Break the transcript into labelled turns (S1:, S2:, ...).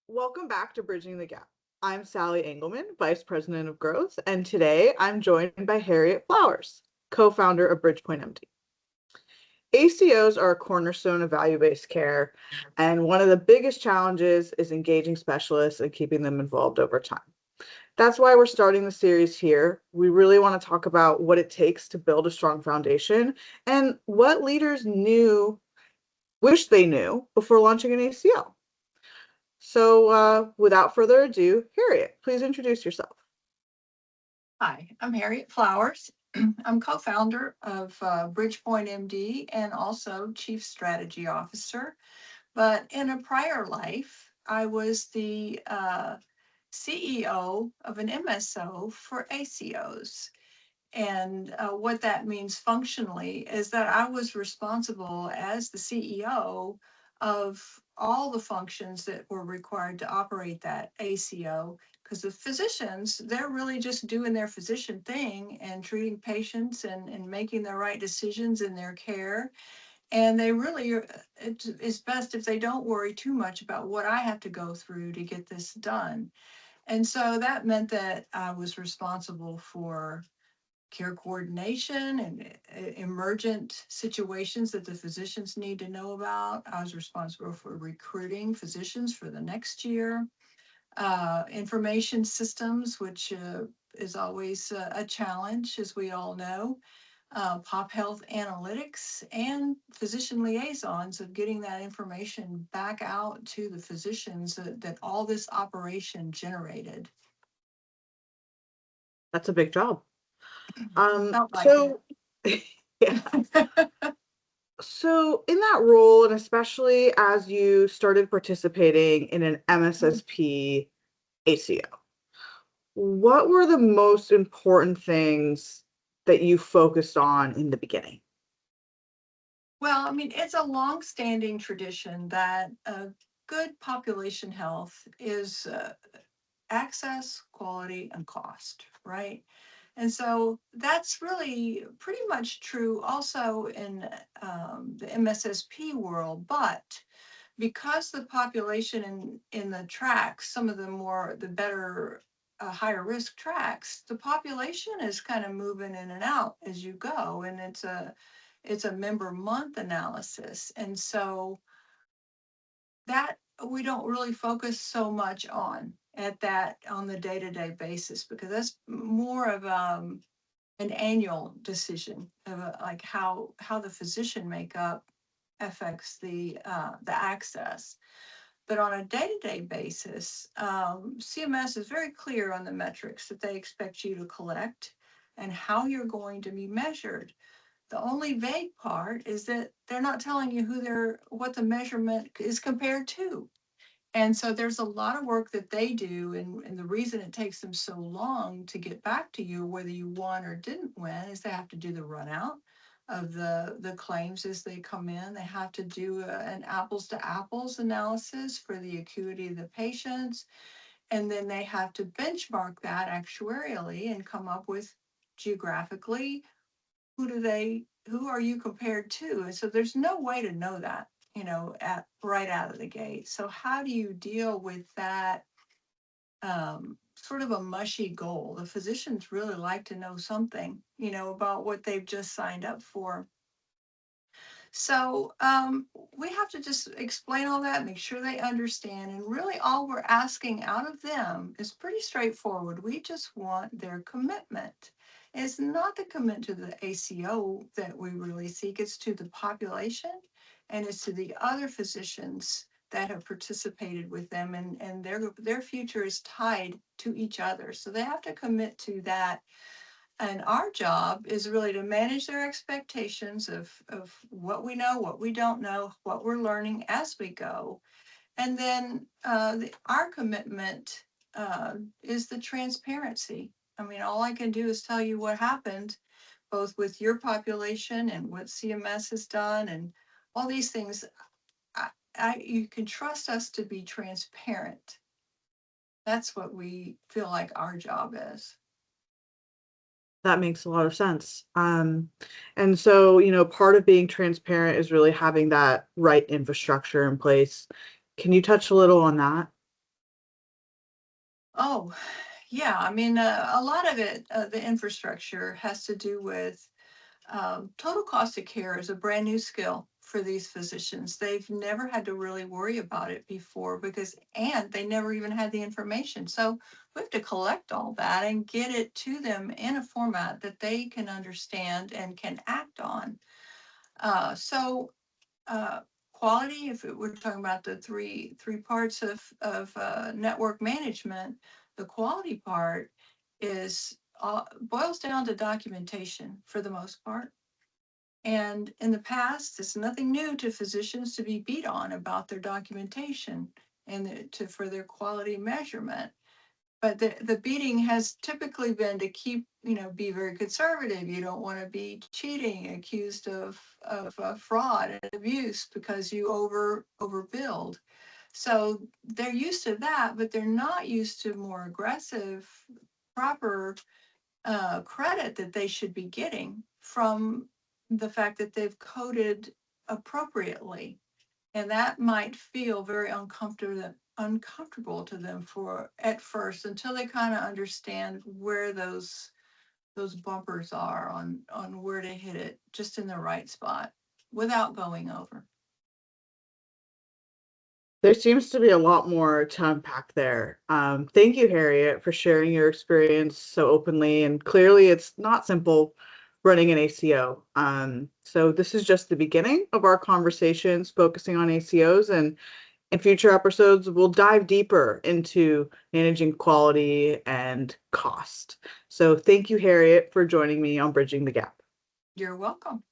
S1: Welcome back to Bridging the Gap. I'm Sally Engelman, Vice President of Growth, and today I'm joined by Harriett Flowers, co-founder of BridgepointMD. ACOs are a cornerstone of value-based care, and one of the biggest challenges is engaging specialists and keeping them involved over time. That's why we're starting the series here. We really want to talk about what it takes to build a strong foundation and what leaders wish they knew before launching an ACO. So without further ado, Harriet, please introduce yourself.
S2: Hi, I'm Harriett Flowers. I'm co-founder of BridgepointMD and also Chief Strategy Officer. But in a prior life, I was the CEO of an MSO for ACOs. And what that means functionally is that I was responsible as the CEO of all the functions that were required to operate that ACO, because the physicians, they're really just doing their physician thing and treating patients and making the right decisions in their care. And they really, it's best if they don't worry too much about what I have to go through to get this done. And so that meant that I was responsible for care coordination and emergent situations that the physicians need to know about. I was responsible for recruiting physicians for the next year. Information systems, which is always a challenge, as we all know. Pop health analytics and physician liaisons of getting that information back out to the physicians that all this operation generated.
S1: That's a big job.
S2: Felt like
S1: So yeah.
S2: it.
S1: So in that role, and especially as you started participating in an MSSP ACO, what were the most important things that you focused on in the beginning?
S2: Well, I mean, it's a long-standing tradition that good population health is access, quality, and cost, right? And so that's really pretty much true also in the MSSP world. But because the population in the tracks, some of the better, higher risk tracks, the population is kind of moving in and out as you go. And it's a member month analysis. And so that we don't really focus so much on the day-to-day basis, because that's more of an annual decision of like how the physician makeup affects the access. But on a day-to-day basis, CMS is very clear on the metrics that they expect you to collect and how you're going to be measured. The only vague part is that they're not telling you what the measurement is compared to. And so there's a lot of work that they do, and the reason it takes them so long to get back to you, whether you won or didn't win, is they have to do the run out of the claims as they come in. They have to do an apples to apples analysis for the acuity of the patients. And then they have to benchmark that actuarially and come up with geographically who are you compared to? And so there's no way to know that, right out of the gate. So how do you deal with that sort of a mushy goal? The physicians really like to know something, about what they've just signed up for. So we have to just explain all that, make sure they understand. And really all we're asking out of them is pretty straightforward. We just want their commitment. It's not the commitment to the ACO that we really seek, it's to the population, and it's to the other physicians that have participated with them, and their future is tied to each other. So they have to commit to that. And our job is really to manage their expectations of what we know, what we don't know, what we're learning as we go. And then our commitment is the transparency. I mean, all I can do is tell you what happened, both with your population and what CMS has done and all these things. You can trust us to be transparent. That's what we feel like our job is.
S1: That makes a lot of sense. And so, part of being transparent is really having that right infrastructure in place. Can you touch a little on that?
S2: Oh, yeah. I mean, a lot of it, the infrastructure has to do with total cost of care is a brand new skill for these physicians. They've never had to really worry about it before and they never even had the information. So we have to collect all that and get it to them in a format that they can understand and can act on. So uh, quality, if we're talking about the three parts of network management, the quality part is boils down to documentation for the most part. And in the past, it's nothing new to physicians to be beat on about their documentation and for their quality measurement. But the beating has typically been to keep, be very conservative. You don't want to be cheating, accused of fraud and abuse because you overbilled. So they're used to that, but they're not used to more aggressive, proper credit that they should be getting from the fact that they've coded appropriately. And that might feel very uncomfortable to them for at first until they kind of understand where those bumpers are on where to hit it just in the right spot without going over.
S1: There seems to be a lot more to unpack there. Thank you, Harriet, for sharing your experience so openly. And clearly, it's not simple running an ACO. So, this is just the beginning of our conversations focusing on ACOs. And in future episodes, we'll dive deeper into managing quality and cost. So, thank you, Harriet, for joining me on Bridging the Gap.
S2: You're welcome.